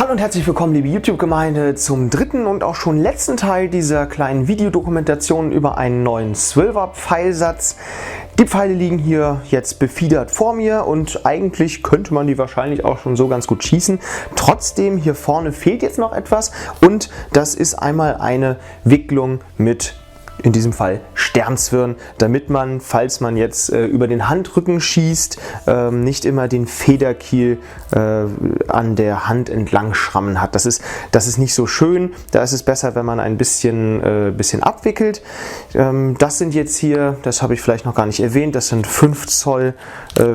Hallo und herzlich willkommen, liebe YouTube-Gemeinde, zum dritten und auch schon letzten Teil dieser kleinen Videodokumentation über einen neuen 12er Pfeilsatz. Die Pfeile liegen hier jetzt befiedert vor mir und eigentlich könnte man die wahrscheinlich auch schon so ganz gut schießen. Trotzdem, hier vorne fehlt jetzt noch etwas und das ist einmal eine Wicklung mit, in diesem Fall, Sternzwirn, damit man, falls man jetzt über den Handrücken schießt, nicht immer den Federkiel an der Hand entlang schrammen hat. Das ist nicht so schön, da ist es besser, wenn man ein bisschen abwickelt. Das sind jetzt hier, das habe ich vielleicht noch gar nicht erwähnt, das sind 5 Zoll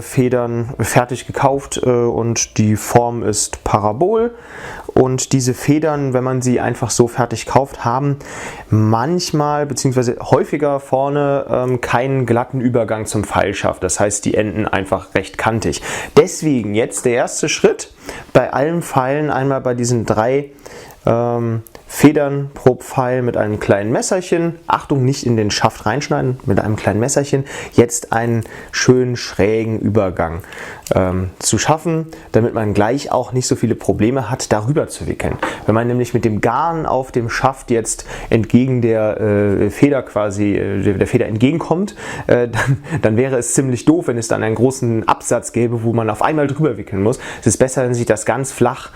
Federn fertig gekauft und die Form ist Parabol. Und diese Federn, wenn man sie einfach so fertig kauft, haben manchmal bzw. häufiger vorne keinen glatten Übergang zum Pfeilschaft. Das heißt, die enden einfach recht kantig. Deswegen jetzt der erste Schritt bei allen Pfeilen, einmal bei diesen 3 Federn pro Pfeil mit einem kleinen Messerchen. Achtung, nicht in den Schaft reinschneiden, mit einem kleinen Messerchen. Jetzt einen schönen schrägen Übergang zu schaffen, damit man gleich auch nicht so viele Probleme hat, darüber zu wickeln. Wenn man nämlich mit dem Garn auf dem Schaft jetzt entgegen der Feder der Feder entgegenkommt, dann wäre es ziemlich doof, wenn es dann einen großen Absatz gäbe, wo man auf einmal drüber wickeln muss. Es ist besser, wenn sich das ganz flach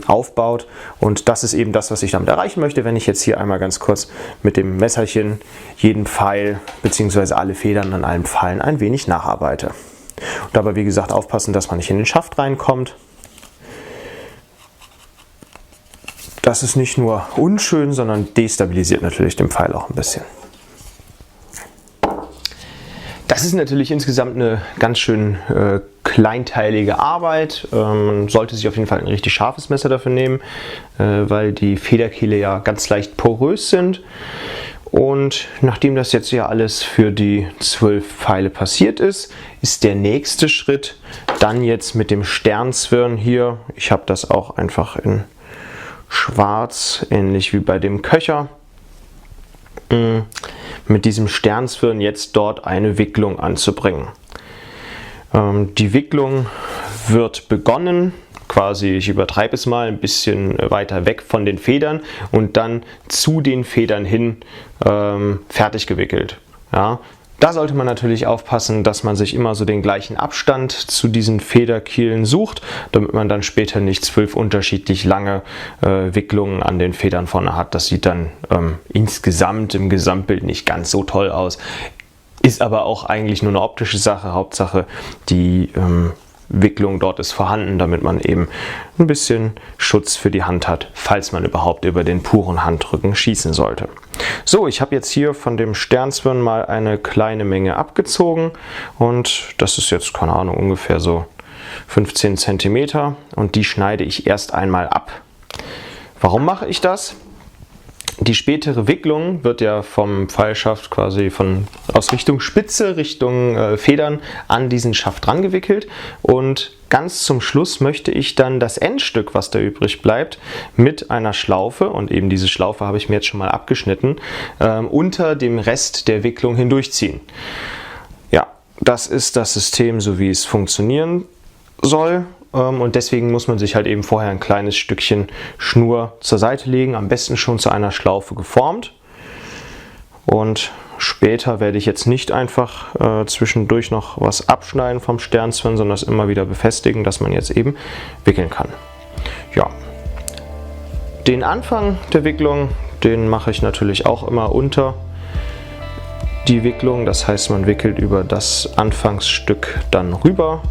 aufbaut, und das ist eben das, was ich damit erreichen möchte, wenn ich jetzt hier einmal ganz kurz mit dem Messerchen jeden Pfeil bzw. alle Federn an allen Pfeilen ein wenig nacharbeite. Und dabei, wie gesagt, aufpassen, dass man nicht in den Schaft reinkommt. Das ist nicht nur unschön, sondern destabilisiert natürlich den Pfeil auch ein bisschen. Das ist natürlich insgesamt eine ganz schön kleinteilige Arbeit. Man sollte sich auf jeden Fall ein richtig scharfes Messer dafür nehmen, weil die Federkiele ja ganz leicht porös sind. Und nachdem das jetzt ja alles für die 12 Pfeile passiert ist, ist der nächste Schritt dann jetzt mit dem Sternzwirn hier. Ich habe das auch einfach in schwarz, ähnlich wie bei dem Köcher. Mit diesem Sternzwirn jetzt dort eine Wicklung anzubringen. Die Wicklung wird begonnen, quasi, ich übertreibe es mal, ein bisschen weiter weg von den Federn und dann zu den Federn hin fertig gewickelt. Ja. Da sollte man natürlich aufpassen, dass man sich immer so den gleichen Abstand zu diesen Federkielen sucht, damit man dann später nicht 12 unterschiedlich lange Wicklungen an den Federn vorne hat. Das sieht dann insgesamt im Gesamtbild nicht ganz so toll aus. Ist aber auch eigentlich nur eine optische Sache. Hauptsache die Wicklung dort ist vorhanden, damit man eben ein bisschen Schutz für die Hand hat, falls man überhaupt über den puren Handrücken schießen sollte. So, ich habe jetzt hier von dem Sternzwirn mal eine kleine Menge abgezogen und das ist jetzt, keine Ahnung, ungefähr so 15 cm und die schneide ich erst einmal ab. Warum mache ich das? Die spätere Wicklung wird ja vom Pfeilschaft quasi aus Richtung Spitze, Richtung Federn an diesen Schaft dran gewickelt, und ganz zum Schluss möchte ich dann das Endstück, was da übrig bleibt, mit einer Schlaufe, und eben diese Schlaufe habe ich mir jetzt schon mal abgeschnitten, unter dem Rest der Wicklung hindurchziehen. Ja, das ist das System, so wie es funktionieren soll. Und deswegen muss man sich halt eben vorher ein kleines Stückchen Schnur zur Seite legen, am besten schon zu einer Schlaufe geformt. Und später werde ich jetzt nicht einfach zwischendurch noch was abschneiden vom Sternzwirn, sondern es immer wieder befestigen, dass man jetzt eben wickeln kann. Ja. Den Anfang der Wicklung, den mache ich natürlich auch immer unter die Wicklung. Das heißt, man wickelt über das Anfangsstück dann rüber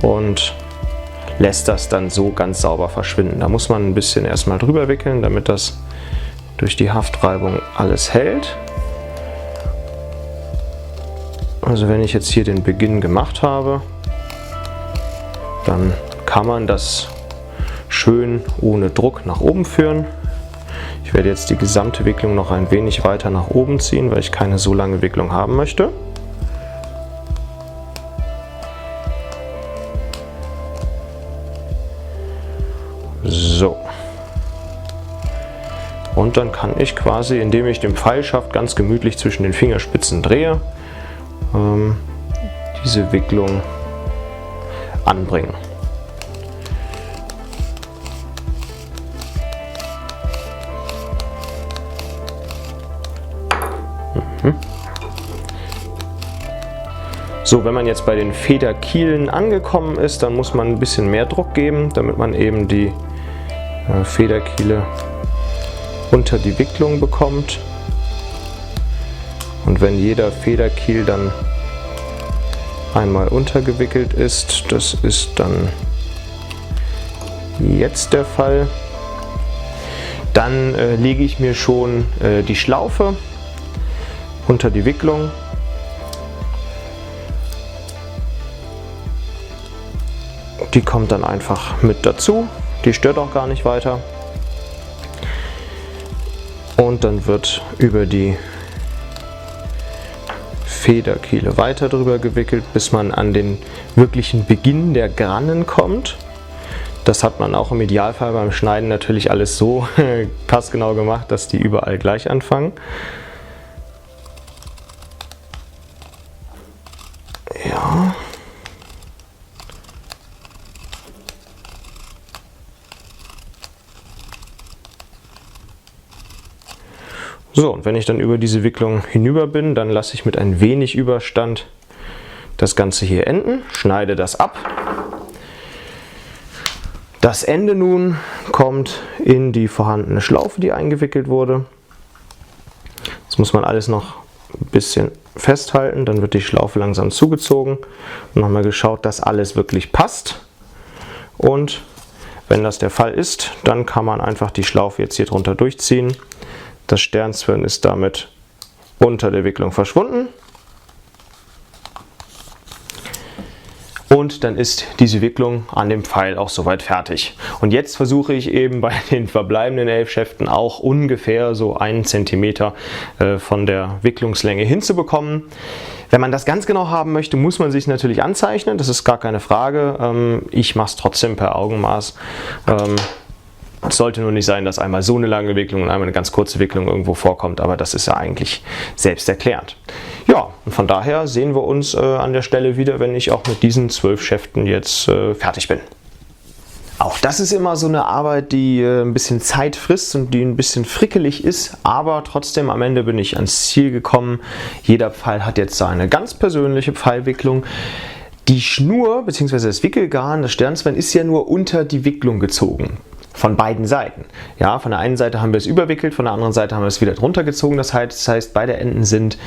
und lässt das dann so ganz sauber verschwinden. Da muss man ein bisschen erstmal drüber wickeln, damit das durch die Haftreibung alles hält. Also wenn ich jetzt hier den Beginn gemacht habe, dann kann man das schön ohne Druck nach oben führen. Ich werde jetzt die gesamte Wicklung noch ein wenig weiter nach oben ziehen, weil ich keine so lange Wicklung haben möchte. So. Und dann kann ich quasi, indem ich den Pfeilschaft ganz gemütlich zwischen den Fingerspitzen drehe, diese Wicklung anbringen. So, wenn man jetzt bei den Federkielen angekommen ist, dann muss man ein bisschen mehr Druck geben, damit man eben die Federkiele unter die Wicklung bekommt. Und wenn jeder Federkiel dann einmal untergewickelt ist, das ist dann jetzt der Fall, dann lege ich mir schon die Schlaufe unter die Wicklung. Die kommt dann einfach mit dazu, die stört auch gar nicht weiter. Und dann wird über die Federkiele weiter drüber gewickelt, bis man an den wirklichen Beginn der Grannen kommt. Das hat man auch im Idealfall beim Schneiden natürlich alles so passgenau gemacht, dass die überall gleich anfangen. Ja. So, und wenn ich dann über diese Wicklung hinüber bin, dann lasse ich mit ein wenig Überstand das Ganze hier enden, schneide das ab. Das Ende nun kommt in die vorhandene Schlaufe, die eingewickelt wurde. Jetzt muss man alles noch ein bisschen festhalten, dann wird die Schlaufe langsam zugezogen und nochmal geschaut, dass alles wirklich passt. Und wenn das der Fall ist, dann kann man einfach die Schlaufe jetzt hier drunter durchziehen. Das Sternzwirn ist damit unter der Wicklung verschwunden. Und dann ist diese Wicklung an dem Pfeil auch soweit fertig. Und jetzt versuche ich eben bei den verbleibenden 11 Schäften auch ungefähr so 1 cm von der Wicklungslänge hinzubekommen. Wenn man das ganz genau haben möchte, muss man sich natürlich anzeichnen, das ist gar keine Frage. Ich mache es trotzdem per Augenmaß. Es sollte nur nicht sein, dass einmal so eine lange Wicklung und einmal eine ganz kurze Wicklung irgendwo vorkommt, aber das ist ja eigentlich selbsterklärend. Ja, und von daher sehen wir uns an der Stelle wieder, wenn ich auch mit diesen 12 Schäften jetzt fertig bin. Auch das ist immer so eine Arbeit, die ein bisschen Zeit frisst und die ein bisschen frickelig ist, aber trotzdem am Ende bin ich ans Ziel gekommen. Jeder Pfeil hat jetzt seine ganz persönliche Pfeilwicklung. Die Schnur bzw. das Wickelgarn, das Sternzwirn, ist ja nur unter die Wicklung gezogen. Von beiden Seiten. Ja, von der einen Seite haben wir es überwickelt, von der anderen Seite haben wir es wieder drunter gezogen. Das heißt, beide Enden sind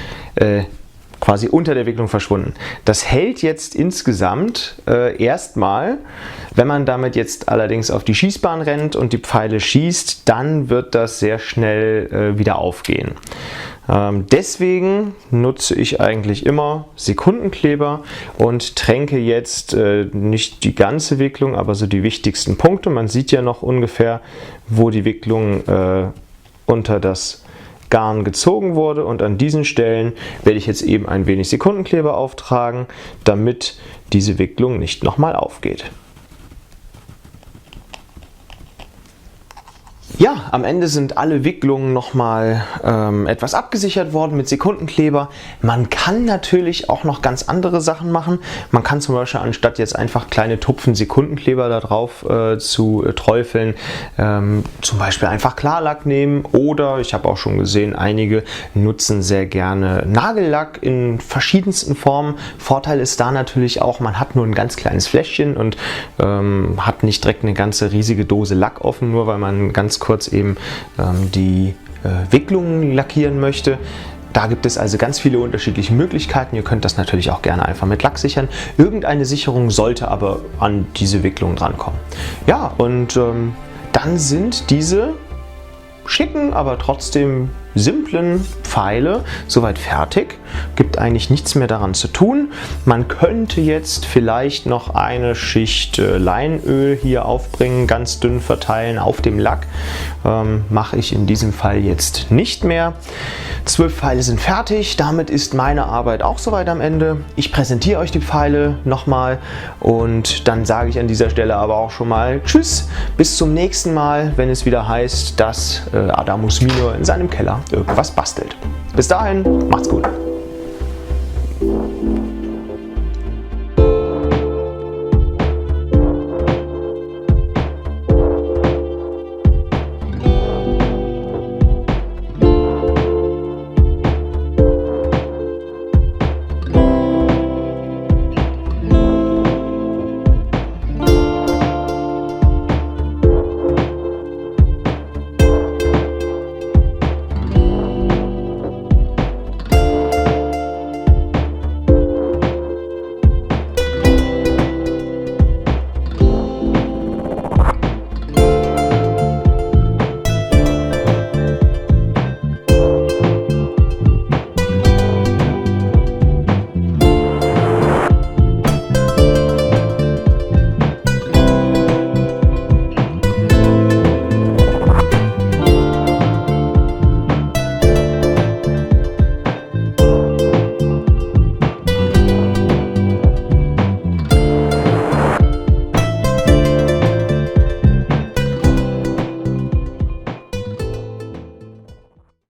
quasi unter der Wicklung verschwunden. Das hält jetzt insgesamt erstmal. Wenn man damit jetzt allerdings auf die Schießbahn rennt und die Pfeile schießt, dann wird das sehr schnell wieder aufgehen. Deswegen nutze ich eigentlich immer Sekundenkleber und tränke jetzt nicht die ganze Wicklung, aber so die wichtigsten Punkte. Man sieht ja noch ungefähr, wo die Wicklung unter das Garn gezogen wurde, und an diesen Stellen werde ich jetzt eben ein wenig Sekundenkleber auftragen, damit diese Wicklung nicht nochmal aufgeht. Ja, am Ende sind alle Wicklungen nochmal etwas abgesichert worden mit Sekundenkleber. Man kann natürlich auch noch ganz andere Sachen machen. Man kann zum Beispiel, anstatt jetzt einfach kleine Tupfen Sekundenkleber da drauf zu träufeln, zum Beispiel einfach Klarlack nehmen, oder ich habe auch schon gesehen, einige nutzen sehr gerne Nagellack in verschiedensten Formen. Vorteil ist da natürlich auch, man hat nur ein ganz kleines Fläschchen und hat nicht direkt eine ganze riesige Dose Lack offen, nur weil man ganz kurz eben die Wicklungen lackieren möchte. Da gibt es also ganz viele unterschiedliche Möglichkeiten. Ihr könnt das natürlich auch gerne einfach mit Lack sichern. Irgendeine Sicherung sollte aber an diese Wicklung drankommen. Ja, und dann sind diese schicken, aber trotzdem simplen Pfeile soweit fertig. Gibt eigentlich nichts mehr daran zu tun. Man könnte jetzt vielleicht noch eine Schicht Leinöl hier aufbringen, ganz dünn verteilen auf dem Lack. Mache ich in diesem Fall jetzt nicht mehr. 12 Pfeile sind fertig. Damit ist meine Arbeit auch soweit am Ende. Ich präsentiere euch die Pfeile nochmal und dann sage ich an dieser Stelle aber auch schon mal Tschüss, bis zum nächsten Mal, wenn es wieder heißt, dass Adamus Minor in seinem Keller irgendwas bastelt. Bis dahin, macht's gut!